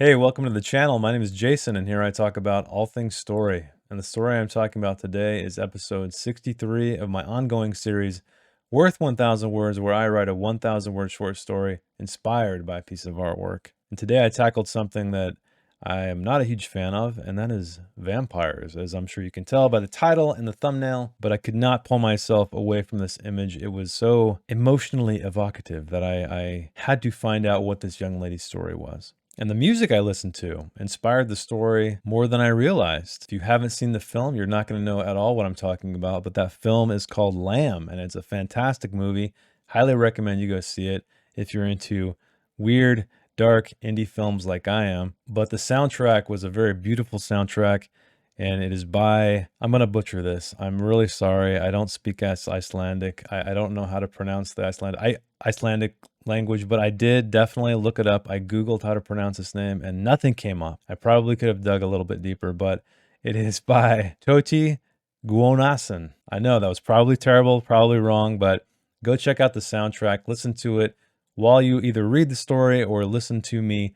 Hey, welcome to the channel. My name is Jason, and here I talk about all things story. And the story I'm talking about today is episode 63 of my ongoing series, Worth 1,000 Words, where I write a 1,000 word short story inspired by a piece of artwork. And today I tackled something that I am not a huge fan of, and that is vampires, as I'm sure you can tell by the title and the thumbnail. But I could not pull myself away from this image. It was so emotionally evocative that I had to find out what this young lady's story was. And the music I listened to inspired the story more than I realized. If you haven't seen the film, you're not going to know at all what I'm talking about, but that film is called Lamb, and it's a fantastic movie. Highly recommend you go see it if you're into weird, dark indie films like I am. But the soundtrack was a very beautiful soundtrack, and it is by, I'm going to butcher this. I'm really sorry. I don't speak Icelandic. I don't know how to pronounce the Icelandic language, but I did definitely look it up. I Googled how to pronounce this name and nothing came up. I probably could have dug a little bit deeper, but it is by Toti Guonason. I know that was probably terrible, probably wrong, but go check out the soundtrack, listen to it while you either read the story or listen to me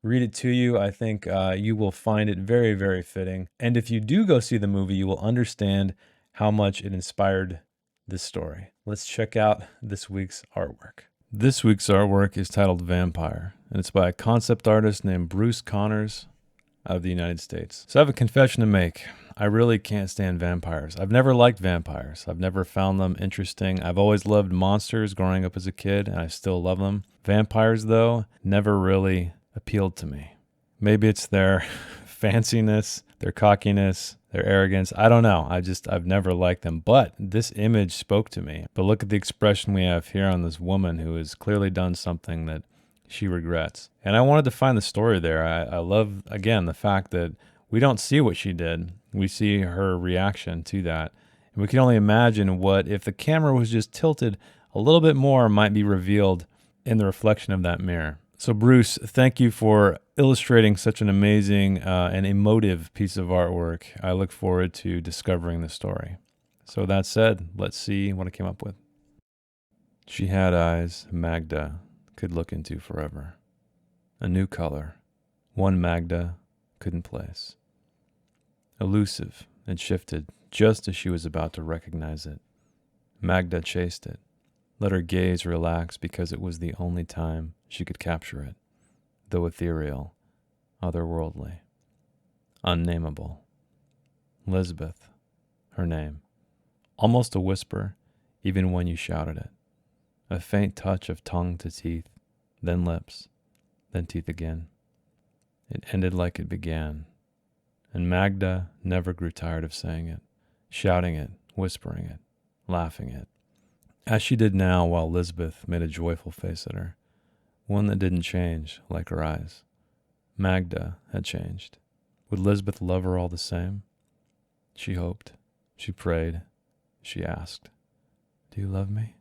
read it to you. I think you will find it very, very fitting. And if you do go see the movie, you will understand how much it inspired this story. Let's check out this week's artwork. This week's artwork is titled Vampire, and it's by a concept artist named Bruce Connors out of the United States. So I have a confession to make. I really can't stand vampires. I've never liked vampires. I've never found them interesting. I've always loved monsters growing up as a kid, and I still love them. Vampires, though, never really appealed to me. Maybe it's their fanciness, their cockiness, their arrogance. I don't know. I've never liked them. But this image spoke to me. But look at the expression we have here on this woman who has clearly done something that she regrets. And I wanted to find the story there. I love, again, the fact that we don't see what she did. We see her reaction to that. And we can only imagine what, if the camera was just tilted a little bit more, might be revealed in the reflection of that mirror. So Bruce, thank you for illustrating such an amazing and emotive piece of artwork. I look forward to discovering the story. So that said, let's see what I came up with. She had eyes Magda could look into forever. A new color, one Magda couldn't place. Elusive, it shifted just as she was about to recognize it. Magda chased it, let her gaze relax because it was the only time she could capture it, though ethereal, otherworldly, unnameable. Lisbeth, her name. Almost a whisper, even when you shouted it. A faint touch of tongue to teeth, then lips, then teeth again. It ended like it began, and Magda never grew tired of saying it, shouting it, whispering it, laughing it, as she did now while Lisbeth made a joyful face at her, one that didn't change like her eyes. Magda had changed. Would Lisbeth love her all the same? She hoped, she prayed, she asked, "Do you love me?"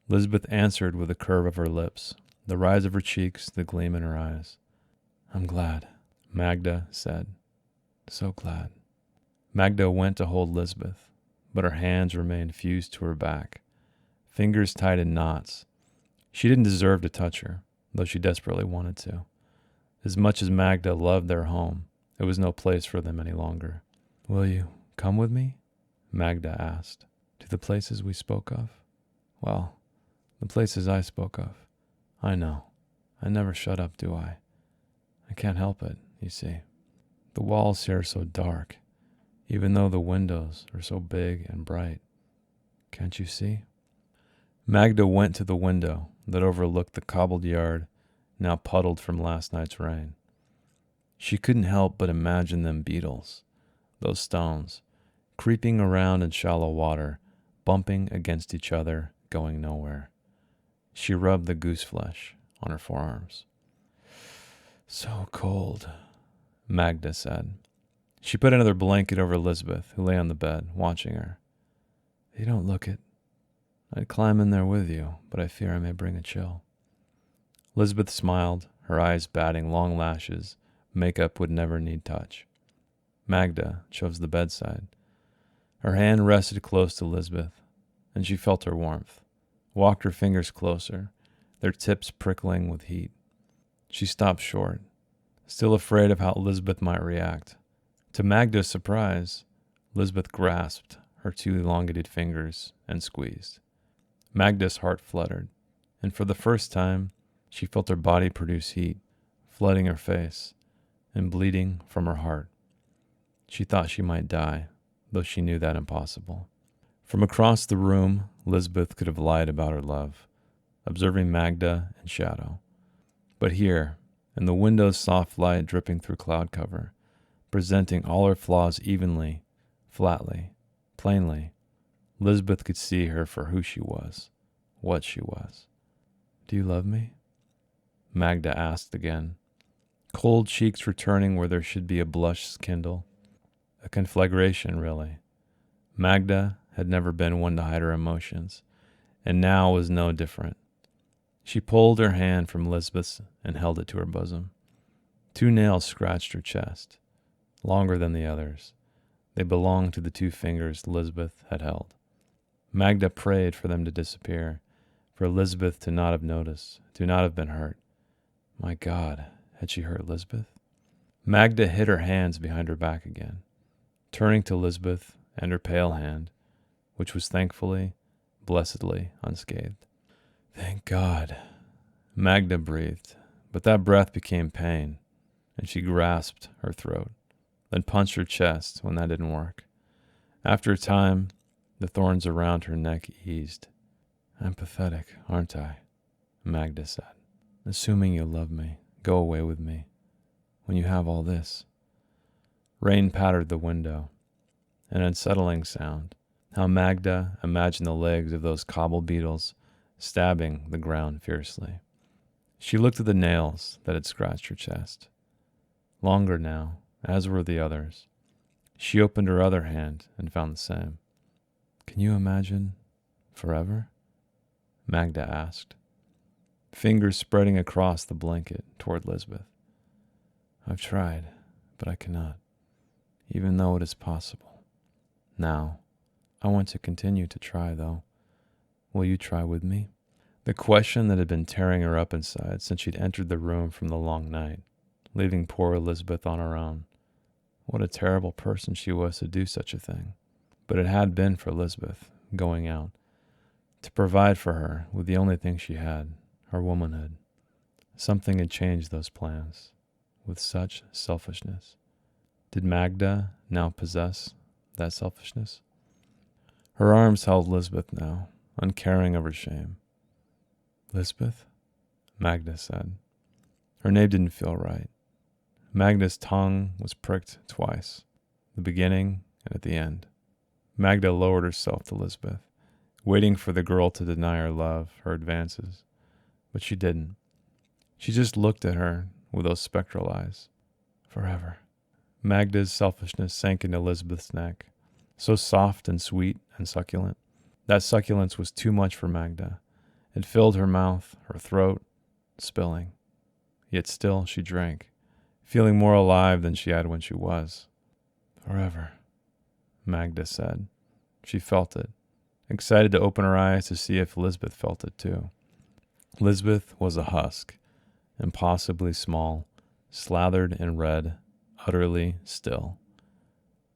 Lisbeth answered with a curve of her lips, the rise of her cheeks, the gleam in her eyes. "I'm glad," Magda said. "So glad." Magda went to hold Lisbeth, but her hands remained fused to her back, fingers tied in knots. She didn't deserve to touch her, though she desperately wanted to. As much as Magda loved their home, it was no place for them any longer. "Will you come with me?" Magda asked. "To the places we spoke of?" "Well, the places I spoke of. I know. I never shut up, do I? I can't help it, you see. The walls here are so dark, even though the windows are so big and bright. Can't you see?" Magda went to the window that overlooked the cobbled yard, now puddled from last night's rain. She couldn't help but imagine them beetles, those stones, creeping around in shallow water, bumping against each other, going nowhere. She rubbed the goose flesh on her forearms. "So cold," Magda said. She put another blanket over Lisbeth, who lay on the bed, watching her. "You don't look it. I'd climb in there with you, but I fear I may bring a chill." Lisbeth smiled, her eyes batting long lashes makeup would never need touch. Magda chose the bedside. Her hand rested close to Lisbeth, and she felt her warmth, walked her fingers closer, their tips prickling with heat. She stopped short, still afraid of how Lisbeth might react. To Magda's surprise, Lisbeth grasped her two elongated fingers and squeezed. Magda's heart fluttered, and for the first time, she felt her body produce heat, flooding her face and bleeding from her heart. She thought she might die, though she knew that impossible. From across the room, Lisbeth could have lied about her love, observing Magda in shadow. But here, in the window's soft light dripping through cloud cover, presenting all her flaws evenly, flatly, plainly, Lisbeth could see her for who she was, what she was. "Do you love me?" Magda asked again, cold cheeks returning where there should be a blush kindle. A conflagration, really. Magda had never been one to hide her emotions, and now was no different. She pulled her hand from Lisbeth's and held it to her bosom. 2 nails scratched her chest, longer than the others. They belonged to the 2 fingers Lisbeth had held. Magda prayed for them to disappear, for Lisbeth to not have noticed, to not have been hurt. My God, had she hurt Lisbeth? Magda hid her hands behind her back again, turning to Lisbeth and her pale hand, which was thankfully, blessedly unscathed. Thank God, Magda breathed, but that breath became pain, and she grasped her throat, then punched her chest when that didn't work. After a time, the thorns around her neck eased. I'm pathetic, aren't I? Magda said. Assuming you love me, go away with me. When you have all this. Rain pattered the window, an unsettling sound. How Magda imagined the legs of those cobble beetles stabbing the ground fiercely. She looked at the nails that had scratched her chest. Longer now, as were the others. She opened her other hand and found the same. Can you imagine forever? Magda asked, fingers spreading across the blanket toward Lisbeth. I've tried, but I cannot, even though it is possible. Now, I want to continue to try, though. Will you try with me? The question that had been tearing her up inside since she'd entered the room from the long night, leaving poor Elizabeth on her own. What a terrible person she was to do such a thing. But it had been for Elizabeth, going out, to provide for her with the only thing she had, her womanhood. Something had changed those plans, with such selfishness. Did Magda now possess that selfishness? Her arms held Lisbeth now, uncaring of her shame. Lisbeth? Magda said. Her name didn't feel right. Magda's tongue was pricked twice, the beginning and at the end. Magda lowered herself to Lisbeth, waiting for the girl to deny her love, her advances. But she didn't. She just looked at her with those spectral eyes. Forever. Magda's selfishness sank into Elizabeth's neck, so soft and sweet and succulent. That succulence was too much for Magda. It filled her mouth, her throat, spilling. Yet still she drank, feeling more alive than she had when she was. Forever, Magda said. She felt it, excited to open her eyes to see if Lisbeth felt it too. Lisbeth was a husk, impossibly small, slathered in red, utterly still.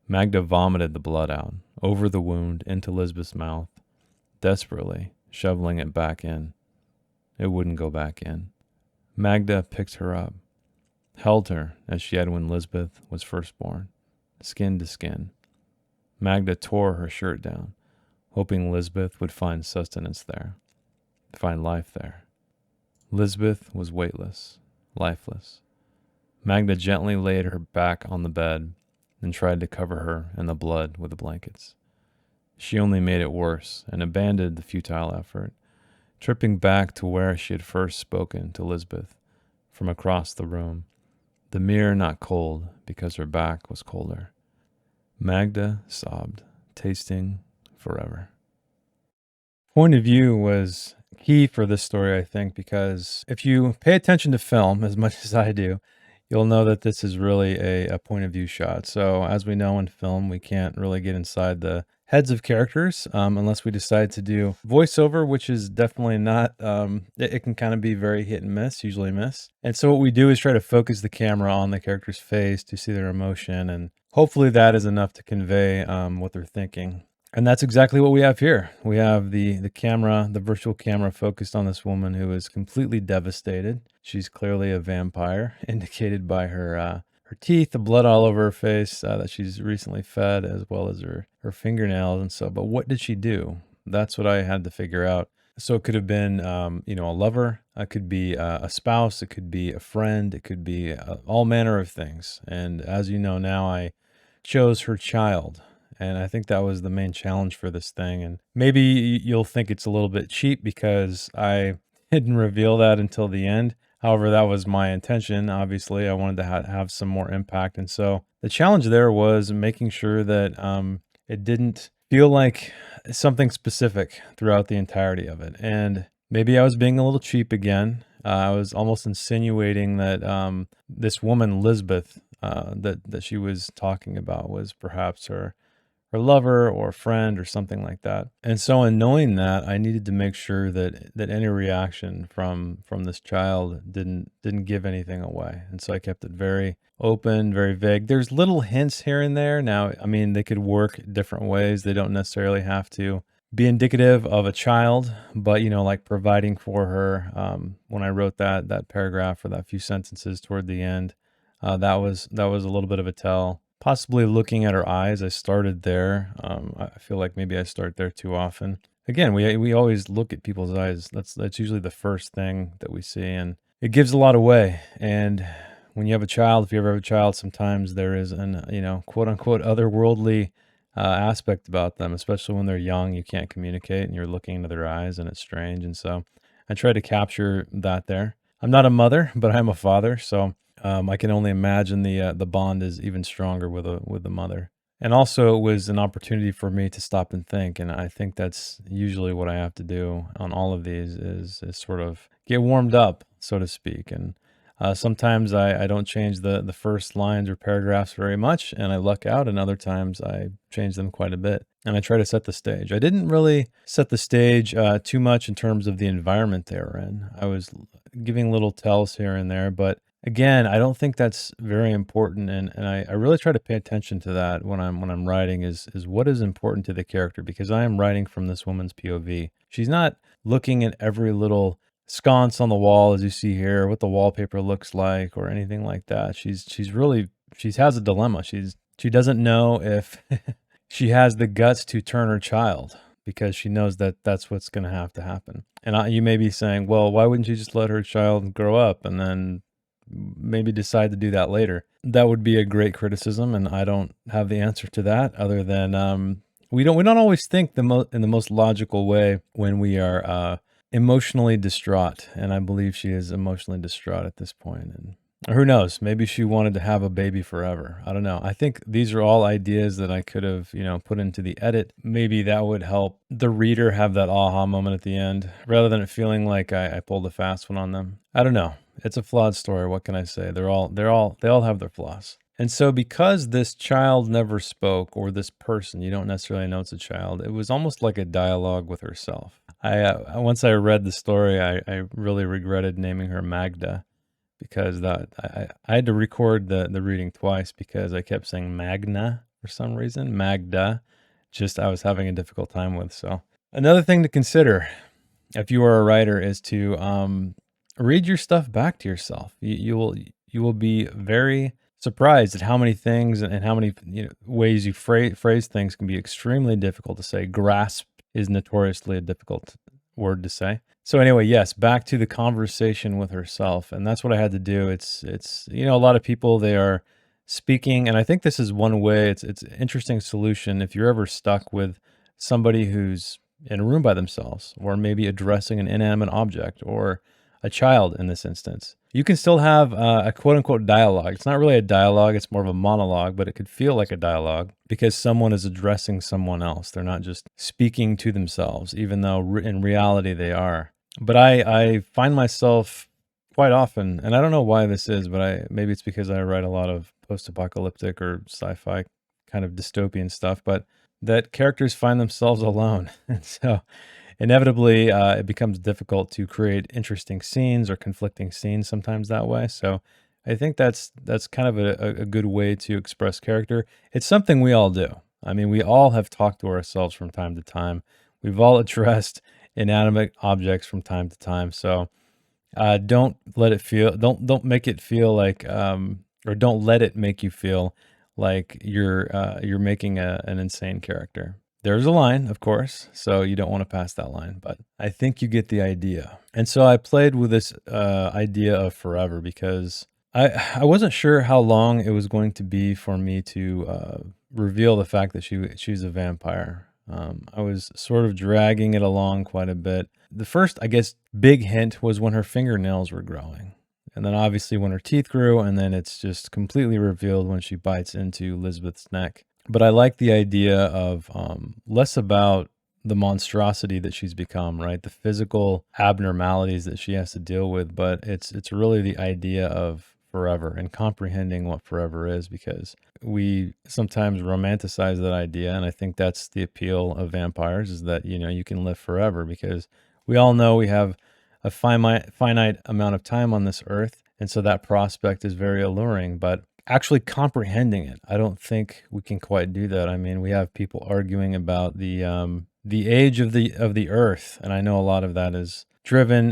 Magda vomited the blood out, over the wound, into Lisbeth's mouth, desperately shoveling it back in. It wouldn't go back in. Magda picked her up, held her as she had when Lisbeth was first born, skin to skin. Magda tore her shirt down, hoping Lisbeth would find sustenance there, find life there. Lisbeth was weightless, lifeless. Magda gently laid her back on the bed and tried to cover her and the blood with the blankets. She only made it worse and abandoned the futile effort, tripping back to where she had first spoken to Lisbeth from across the room, the mirror not cold because her back was colder. Magda sobbed, tasting forever. Point of view was key for this story, I think, because if you pay attention to film as much as I do, you'll know that this is really a point of view shot. So as we know in film, we can't really get inside the heads of characters, unless we decide to do voiceover, which is definitely not, it can kind of be very hit and miss, usually miss. And so what we do is try to focus the camera on the character's face to see their emotion, and hopefully that is enough to convey what they're thinking. And that's exactly what we have here. We have the camera, the virtual camera focused on this woman who is completely devastated. She's clearly a vampire, indicated by her teeth, the blood all over her face that she's recently fed, as well as her fingernails and so. But what did she do? That's what I had to figure out. So it could have been, a lover. It could be a spouse. It could be a friend. It could be all manner of things. And as you know now, I chose her child. And I think that was the main challenge for this thing. And maybe you'll think it's a little bit cheap because I didn't reveal that until the end. However, that was my intention. Obviously, I wanted to have some more impact. And so the challenge there was making sure that it didn't feel like something specific throughout the entirety of it. And maybe I was being a little cheap again. I was almost insinuating that this woman, Lisbeth, that she was talking about was perhaps her lover or friend or something like that. And so in knowing that, I needed to make sure that any reaction from this child didn't give anything away. And so I kept it very open, very vague. There's little hints here and there. Now, I mean, they could work different ways. They don't necessarily have to be indicative of a child, but like providing for her. When I wrote that paragraph or that few sentences toward the end, that was a little bit of a tell. Possibly looking at her eyes. I started there. I feel like maybe I start there too often. Again, we always look at people's eyes. That's usually the first thing that we see, and it gives a lot away. And when you have a child, if you ever have a child, sometimes there is an quote unquote otherworldly aspect about them, especially when they're young. You can't communicate, and you're looking into their eyes, and it's strange. And so I try to capture that there. I'm not a mother, but I'm a father, so I can only imagine the bond is even stronger with the mother. And also, it was an opportunity for me to stop and think, and I think that's usually what I have to do on all of these is sort of get warmed up, so to speak. And sometimes I don't change the first lines or paragraphs very much, and I luck out, and other times I change them quite a bit. And I try to set the stage. I didn't really set the stage too much in terms of the environment they were in. I was giving little tells here and there, but again, I don't think that's very important, and I really try to pay attention to that when I'm writing is what is important to the character, because I am writing from this woman's POV. She's not looking at every little sconce on the wall as you see here, what the wallpaper looks like, or anything like that. She has a dilemma. She doesn't know if she has the guts to turn her child, because she knows that that's what's going to have to happen. And you may be saying, well, why wouldn't you just let her child grow up and then maybe decide to do that later? That would be a great criticism, and I don't have the answer to that other than we don't always think in the most logical way when we are emotionally distraught, and I believe she is emotionally distraught at this point. And who knows? Maybe she wanted to have a baby forever. I don't know. I think these are all ideas that I could have, put into the edit. Maybe that would help the reader have that aha moment at the end, rather than it feeling like I pulled a fast one on them. I don't know. It's a flawed story. What can I say? They all have their flaws. And so because this child never spoke, or this person, you don't necessarily know it's a child, it was almost like a dialogue with herself. Once I read the story, I really regretted naming her Magda, because I had to record the reading twice because I kept saying Magna for some reason. Magda, just I was having a difficult time with. So another thing to consider if you are a writer is to read your stuff back to yourself. You will be very surprised at how many things and how many ways you phrase things can be extremely difficult to say. Grasp is notoriously a difficult word to say. So anyway, yes, back to the conversation with herself, and that's what I had to do. It's a lot of people, they are speaking, and I think this is one way. It's an interesting solution if you're ever stuck with somebody who's in a room by themselves, or maybe addressing an inanimate object, or a child in this instance. You can still have a quote unquote dialogue. It's not really a dialogue, it's more of a monologue, but it could feel like a dialogue because someone is addressing someone else. They're not just speaking to themselves, even though in reality they are. But I find myself quite often, and I don't know why this is, but maybe it's because I write a lot of post-apocalyptic or sci-fi kind of dystopian stuff, but that characters find themselves alone. And so inevitably, it becomes difficult to create interesting scenes or conflicting scenes sometimes that way. So I think that's kind of a good way to express character. It's something we all do. I mean, we all have talked to ourselves from time to time. We've all addressed inanimate objects from time to time. So don't let it feel don't make it feel like or don't let it make you feel like you're making an insane character. There's a line, of course, so you don't want to pass that line, but I think you get the idea. And so I played with this idea of forever because I wasn't sure how long it was going to be for me to reveal the fact that she's a vampire. I was sort of dragging it along quite a bit. The first, I guess, big hint was when her fingernails were growing. And then obviously when her teeth grew, and then it's just completely revealed when she bites into Elizabeth's neck. But I like the idea of less about the monstrosity that she's become, right? The physical abnormalities that she has to deal with, but it's really the idea of forever and comprehending what forever is, because we sometimes romanticize that idea, and I think that's the appeal of vampires, is that you can live forever, because we all know we have a finite amount of time on this earth, and so that prospect is very alluring. But actually comprehending it, I don't think we can quite do that. I mean, we have people arguing about the age of the earth, and I know a lot of that is driven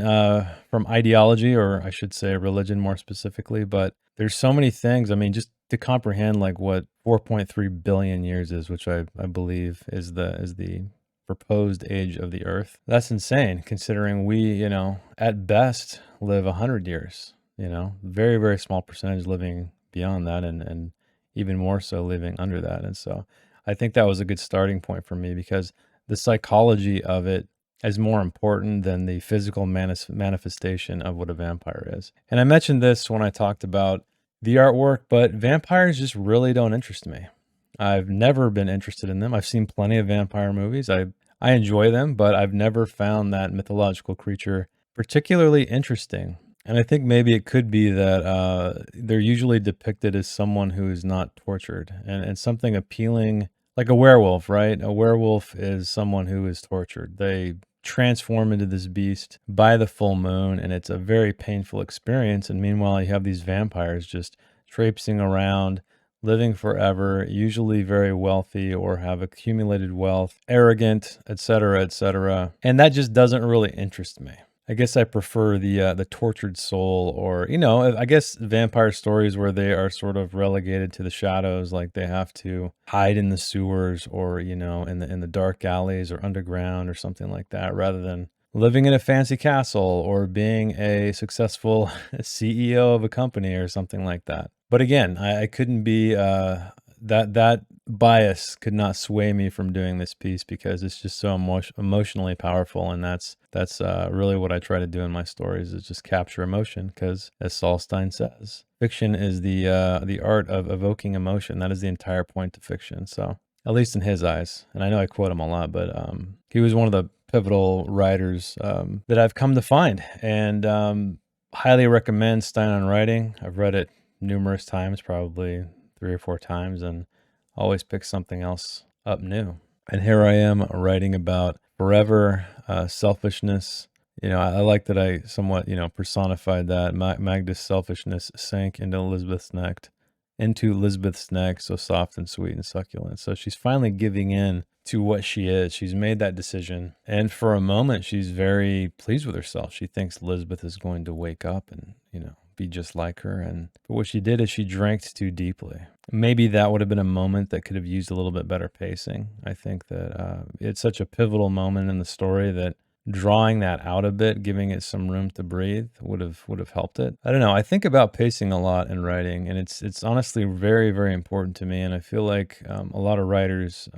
from ideology, or I should say religion more specifically. But there's so many things. I mean, just to comprehend like what 4.3 billion years is, which I believe is the proposed age of the earth. That's insane, considering we, at best live 100 years, very, very small percentage living beyond that, and even more so living under that. And so I think that was a good starting point for me, because the psychology of it is more important than the physical manifestation of what a vampire is. And I mentioned this when I talked about the artwork, but vampires just really don't interest me. I've never been interested in them. I've seen plenty of vampire movies. I enjoy them, but I've never found that mythological creature particularly interesting. And I think maybe it could be that they're usually depicted as someone who is not tortured, and something appealing, like a werewolf, right? A werewolf is someone who is tortured. They transform into this beast by the full moon, and it's a very painful experience. And meanwhile, you have these vampires just traipsing around, living forever, usually very wealthy or have accumulated wealth, arrogant, etc., etc. And that just doesn't really interest me. I guess I prefer the tortured soul, or I guess vampire stories where they are sort of relegated to the shadows, like they have to hide in the sewers, or in the dark alleys or underground or something like that, rather than living in a fancy castle or being a successful CEO of a company or something like that. But again, I couldn't be that bias could not sway me from doing this piece, because it's just so emotionally powerful, and that's really what I try to do in my stories, is just capture emotion, because as Saul Stein says, fiction is the art of evoking emotion. That is the entire point of fiction. So at least in his eyes, and I know I quote him a lot, but he was one of the pivotal writers that I've come to find, and highly recommend Stein on Writing. I've read it numerous times, probably 3 or 4 times, and always pick something else up new. And here I am writing about forever, selfishness. I like that I somewhat, personified that. Magda's selfishness sank into Elizabeth's neck, so soft and sweet and succulent. So she's finally giving in to what she is. She's made that decision. And for a moment, she's very pleased with herself. She thinks Elizabeth is going to wake up and, be just like her. But what she did is she drank too deeply. Maybe that would have been a moment that could have used a little bit better pacing. I think that it's such a pivotal moment in the story that drawing that out a bit, giving it some room to breathe, would have helped it. I don't know. I think about pacing a lot in writing, and it's honestly very, very important to me. And I feel like a lot of writers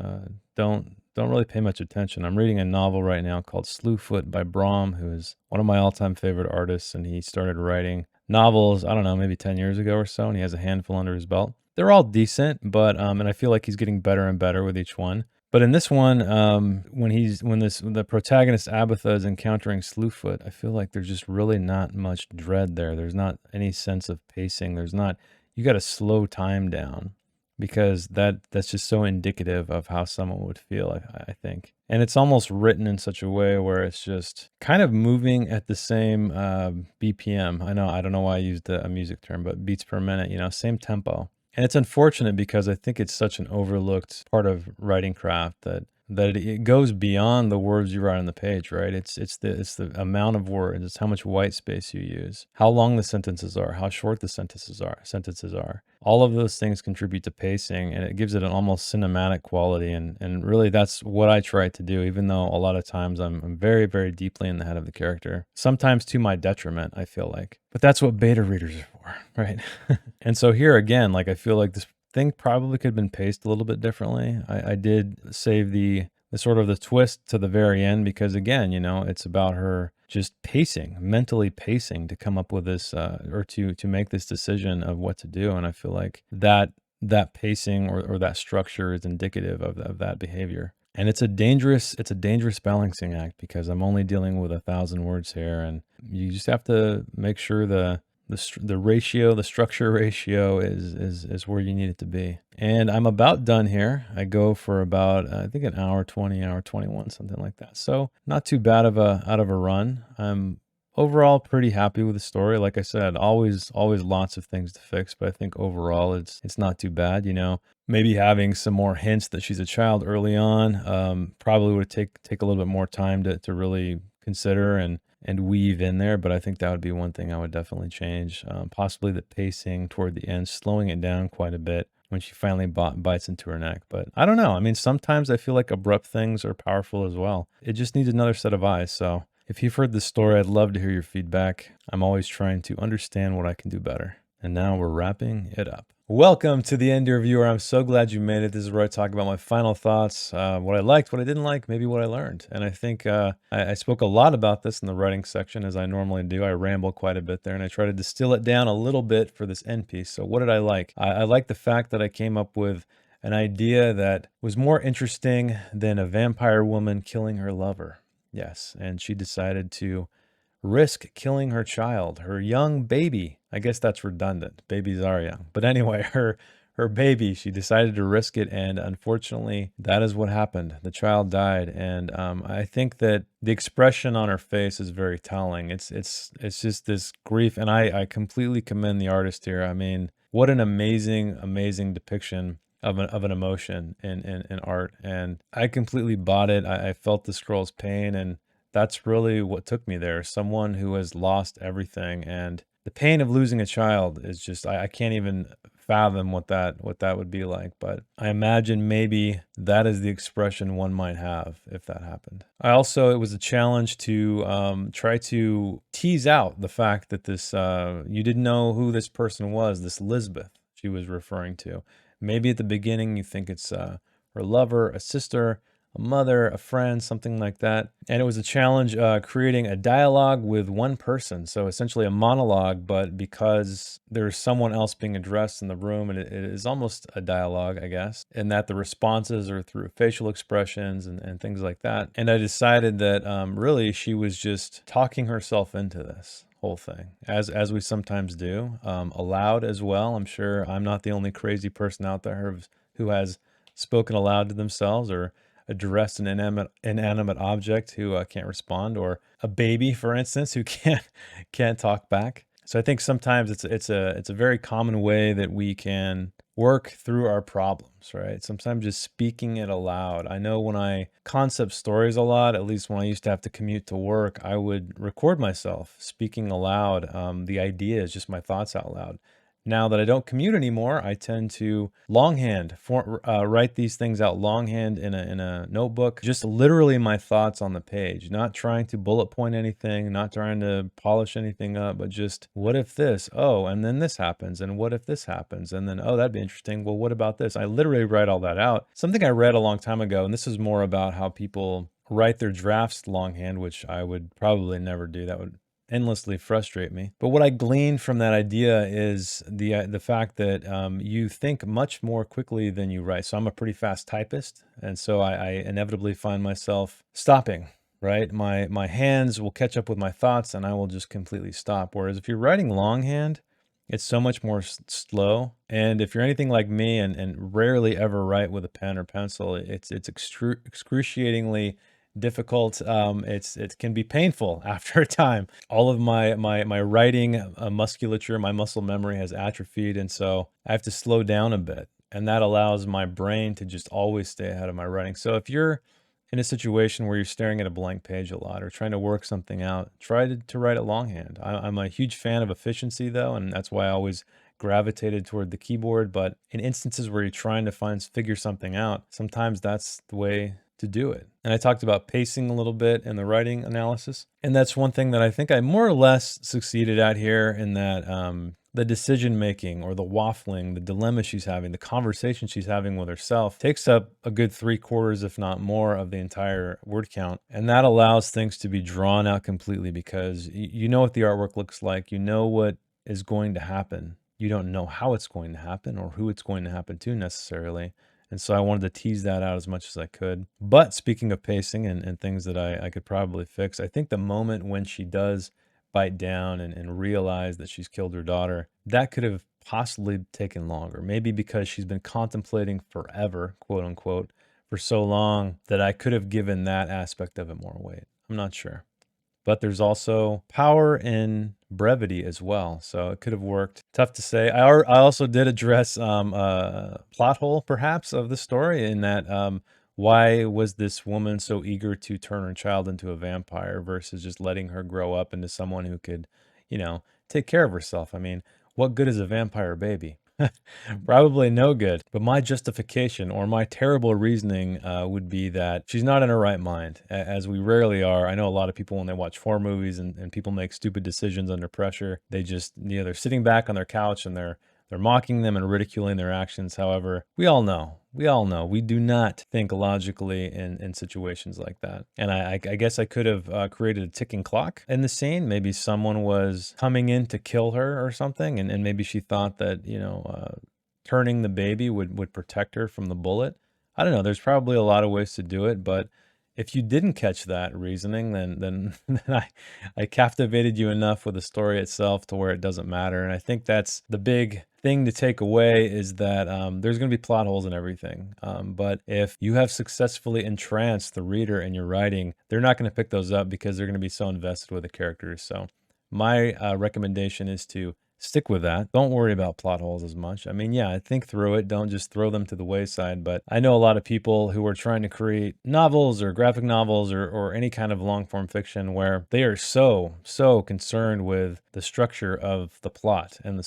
don't really pay much attention. I'm reading a novel right now called Slewfoot by Brahm, who is one of my all-time favorite artists, and he started writing novels, I don't know, maybe 10 years ago or so, and he has a handful under his belt. They're all decent, but and I feel like he's getting better and better with each one. But in this one, when the protagonist Abatha is encountering Slewfoot, I feel like there's just really not much dread there. There's not any sense of pacing. You got to slow time down. because that's just so indicative of how someone would feel, I think. And it's almost written in such a way where it's just kind of moving at the same BPM. I don't know why I used a music term, but beats per minute, same tempo. And it's unfortunate because I think it's such an overlooked part of writing craft that it goes beyond the words you write on the page, right? It's the amount of words, it's how much white space you use, how long the sentences are, how short the sentences are. All of those things contribute to pacing, and it gives it an almost cinematic quality. And really, that's what I try to do, even though a lot of times I'm very, very deeply in the head of the character, sometimes to my detriment, I feel like. But that's what beta readers are for, right? And so here again, like I feel like this thing probably could have been paced a little bit differently. I did save the sort of the twist to the very end because again, it's about her just pacing, mentally pacing to come up with this or to make this decision of what to do. And I feel like that pacing or that structure is indicative of that behavior. And it's a dangerous balancing act because I'm only dealing with 1,000 words here, and you just have to make sure the ratio, the structure ratio is where you need it to be. And I'm about done here. I go for about I think an hour 20, hour 21, something like that. So not too bad of a run. I'm overall pretty happy with the story. Like I said, always lots of things to fix, but I think overall it's not too bad. Maybe having some more hints that she's a child early on probably would take a little bit more time to really consider and weave in there, but I think that would be one thing I would definitely change. Possibly the pacing toward the end, slowing it down quite a bit when she finally bites into her neck. But I don't know. I mean, sometimes I feel like abrupt things are powerful as well. It just needs another set of eyes. So if you've heard this story, I'd love to hear your feedback. I'm always trying to understand what I can do better. And now we're wrapping it up. Welcome to the End Reviewer. I'm so glad you made it. This is where I talk about my final thoughts, what I liked, what I didn't like, maybe what I learned. And I think I spoke a lot about this in the writing section, as I normally do. I ramble quite a bit there, and I try to distill it down a little bit for this end piece. So what did I like? I like the fact that I came up with an idea that was more interesting than a vampire woman killing her lover. Yes, and she decided to risk killing her child, her young baby. I guess that's redundant. Babies are young. But anyway, her baby, she decided to risk it, and unfortunately, that is what happened. The child died, and I think that the expression on her face is very telling. It's just this grief, and I completely commend the artist here. I mean, what an amazing depiction of an emotion in art, and I completely bought it. I felt this girl's pain, and that's really what took me there. Someone who has lost everything, and the pain of losing a child is just I can't even fathom what that would be like. But I imagine maybe that is the expression one might have if that happened. It was a challenge to try to tease out the fact that this you didn't know who this person was, this Lisbeth she was referring to. Maybe at the beginning you think it's her lover, a sister, a mother, a friend, something like that. And it was a challenge creating a dialogue with one person. So essentially a monologue, but because there's someone else being addressed in the room, and it is almost a dialogue, I guess, in that the responses are through facial expressions and things like that. And I decided that really she was just talking herself into this whole thing, as we sometimes do, aloud as well. I'm sure I'm not the only crazy person out there who has spoken aloud to themselves or addressed an inanimate object who can't respond, or a baby, for instance, who can't talk back. So I think sometimes it's a very common way that we can work through our problems, right? Sometimes just speaking it aloud. I know when I concept stories a lot, at least when I used to have to commute to work, I would record myself speaking aloud, the ideas, just my thoughts out loud. Now that I don't commute anymore, I tend to write these things out longhand in a notebook, just literally my thoughts on the page, not trying to bullet point anything, not trying to polish anything up, but just what if this? Oh, and then this happens, and what if this happens? And then, oh, that'd be interesting. Well, what about this? I literally write all that out. Something I read a long time ago, and this is more about how people write their drafts longhand, which I would probably never do. That would endlessly frustrate me. But what I gleaned from that idea is the fact that you think much more quickly than you write. So I'm a pretty fast typist, and so I inevitably find myself stopping. Right, my hands will catch up with my thoughts, and I will just completely stop. Whereas if you're writing longhand, It's so much more slow. And if you're anything like me and rarely ever write with a pen or pencil, it's excruciatingly difficult. It can be painful after a time. All of my writing musculature, my muscle memory has atrophied, and so I have to slow down a bit, and that allows my brain to just always stay ahead of my writing. So if you're in a situation where you're staring at a blank page a lot or trying to work something out, try to write it longhand. I'm a huge fan of efficiency, though, and that's why I always gravitated toward the keyboard. But in instances where you're trying to figure something out, sometimes that's the way to do it. And I talked about pacing a little bit in the writing analysis. And that's one thing that I think I more or less succeeded at here, in that the decision making or the waffling, the dilemma she's having, the conversation she's having with herself takes up a good 3/4, if not more, of the entire word count. And that allows things to be drawn out completely, because you know what the artwork looks like, you know what is going to happen. You don't know how it's going to happen or who it's going to happen to necessarily. And so I wanted to tease that out as much as I could. But speaking of pacing and things that I could probably fix, I think the moment when she does bite down and realize that she's killed her daughter, that could have possibly taken longer. Maybe because she's been contemplating forever, quote unquote, for so long, that I could have given that aspect of it more weight. I'm not sure. But there's also power in brevity as well, so it could have worked. Tough to say. I also did address a plot hole, perhaps, of the story, in that why was this woman so eager to turn her child into a vampire versus just letting her grow up into someone who could, take care of herself? I mean, what good is a vampire baby? Probably no good. But my justification, or my terrible reasoning, would be that she's not in her right mind, as we rarely are. I know a lot of people, when they watch horror movies and people make stupid decisions under pressure, they just, they're sitting back on their couch and they're mocking them and ridiculing their actions. However, we do not think logically in situations like that. And I guess I could have created a ticking clock in the scene. Maybe someone was coming in to kill her or something, and maybe she thought that, turning the baby would protect her from the bullet. I don't know. There's probably a lot of ways to do it, but if you didn't catch that reasoning, then then I captivated you enough with the story itself to where it doesn't matter. And I think that's the big thing to take away, is that there's going to be plot holes in everything. But if you have successfully entranced the reader in your writing, they're not going to pick those up because they're going to be so invested with the characters. So my recommendation is to stick with that. Don't worry about plot holes as much. I mean, yeah, think through it. Don't just throw them to the wayside. But I know a lot of people who are trying to create novels or graphic novels or any kind of long form fiction where they are so concerned with the structure of the plot and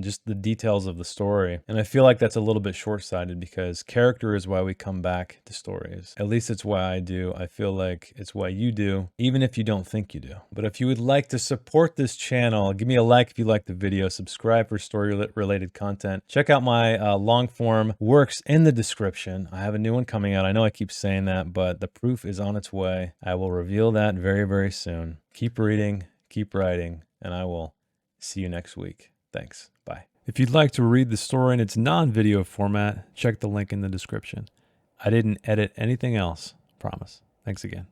just the details of the story. And I feel like that's a little bit short-sighted, because character is why we come back to stories. At least it's why I do. I feel like it's why you do, even if you don't think you do. But if you would like to support this channel, give me a like if you like the video, subscribe for story-related content. Check out my long-form works in the description. I have a new one coming out. I know I keep saying that, but the proof is on its way. I will reveal that very, very soon. Keep reading, keep writing, and I will see you next week. Thanks. Bye. If you'd like to read the story in its non-video format, check the link in the description. I didn't edit anything else, promise. Thanks again.